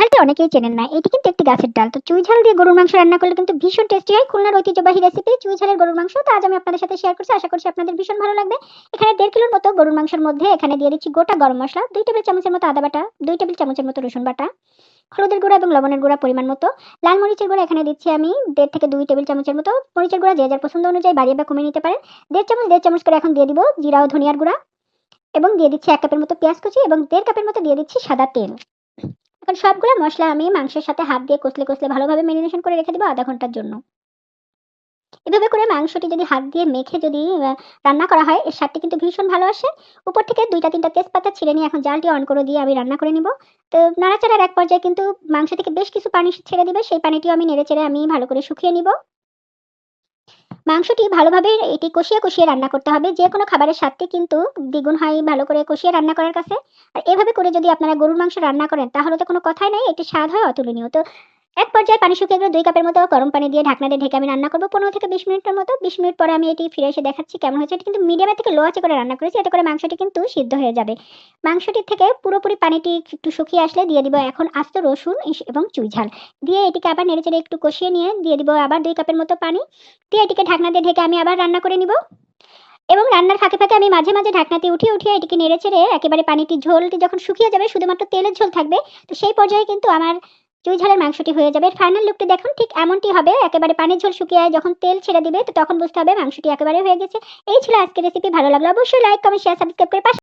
ডালটি অনেকেই চেনেন না, এটি কিন্তু একটি গাছের ডাল। তো চুই ঝাল দিয়ে গরুর মাংস রান্না করলে কিন্তু ভীষণ টেস্টি হয়। খুলনার ঐতিহ্যবাহী রেসিপি চুই ঝালের গরুর মাংস। তো আজ আমি আপনাদের সাথে শেয়ার করছি, আশা করছি আপনাদের ভীষণ ভালো লাগবে। এখানে 1.5 কিলোর মতো গরুর মাংসের মধ্যে এখানে দিয়ে দিচ্ছি গোটা গরম মশলা, 2 টেবিল চামচের মতো আদা বাটা, 2 টেবিল চামচের মতো রসুন বাটা, হলুদের গুঁড়া এবং লবণের গুঁড়া পরিমাণ মতো, লাল মরিচের গুঁড়া এখানে দিচ্ছি আমি 1.5 থেকে 2 টেবিল চামচের মতো। মরিচের গুঁড়া যে যার পছন্দ অনুযায়ী বাড়িয়ে বা কমিয়ে নিতে পারেন। 1.5 চামচ করে এখন দিয়ে দিব জিরা ও ধনিয়ার গুঁড়া, এবং দিয়ে দিচ্ছি 1 কাপের মতো পেঁয়াজ কুচি, এবং 1.5 কাপের মতো দিয়ে দিচ্ছি সাদা তেল। এখন সবগুলো মশলা আমি মাংসের সাথে হাত দিয়ে কষলে কষলে ভালোভাবে মেরিনেশন করে রেখে দিব আধা ঘন্টার জন্য। এভাবে করে মাংসটি যদি হাত দিয়ে মেখে যদি রান্না করা হয়, এর স্বাদটি কিন্তু ভীষণ ভালো আসে। উপর থেকে 2টা-3টা তেজপাতা ছিঁড়ে নিয়ে এখন জালটি অন করে দিয়ে আমি রান্না করে নিব। তো নাড়াচাড়ার এক পর্যায়ে কিন্তু মাংস থেকে বেশ কিছু পানি ছেড়ে দিবে, সেই পানিটিও আমি নেড়েচেড়ে আমি ভালো করে শুকিয়ে নিব। মাংসটি ভালোভাবে এটি কষিয়ে কষিয়ে রান্না করতে হবে। যেকোনো খাবারের স্বাদটি কিন্তু দ্বিগুণ হয় ভালো করে কষিয়ে রান্না করার কাছে। আর এভাবে করে যদি আপনারা গরুর মাংস রান্না করেন তাহলে তো কোনো কথাই নাই, এটির স্বাদ হয় অতুলনীয়। তো এক পর্যায়ে পানি শুকিয়ে গেলে 2 কাপের মতো গরম পানি দিয়ে ঢাকনা দিয়ে ঢেকে আমি রান্না করব 15 থেকে 20 মিনিটের মতো। 20 মিনিট পরে আমি এটি ফিরে এসে দেখাচ্ছি কেমন হয়েছে। এটি কিন্তু মিডিয়ামে থেকে লো আঁচে করে রান্না করেছি, এতে করে মাংসটি কিন্তু সিদ্ধ হয়ে যাবে। মাংসটি থেকে পুরোপুরি পানিটি একটু শুকিয়ে আসলে দিয়ে দিব এখন আস্ত রসুন এবং চুই ঝাল। দিয়ে এটিকে আবার নেড়েচেড়ে একটু কষিয়ে নিয়ে দিয়ে দিব আবার 2 কাপের মতো পানি। দিয়ে এটিকে ঢাকনা দিয়ে ঢেকে আমি আবার রান্না করে নিব। এবং রান্নার ফাঁকে ফাঁকে আমি মাঝে মাঝে ঢাকনাটি উঠিয়ে উঠিয়ে এটিকে নেড়েচেড়ে একেবারে পানিটি ঝোলটি যখন শুকিয়ে যাবে, শুধুমাত্র তেলের ঝোল থাকবে, তো সেই পর্যায়ে কিন্তু আমার চুই ঝালের মাংসটি হয়ে যাবে। ফাইনাল লুকটি দেখুন ঠিক এমনটি হবে। একেবারে পানির ঝোল শুকিয়ে যখন তেল ছেড়ে দিবে, তো তখন বুঝতে হবে মাংসটি একেবারে হয়ে গেছে। এই ছিল আজকের রেসিপি। ভালো লাগলে অবশ্যই লাইক, কমেন্ট, শেয়ার, সাবস্ক্রাইব করে পাশে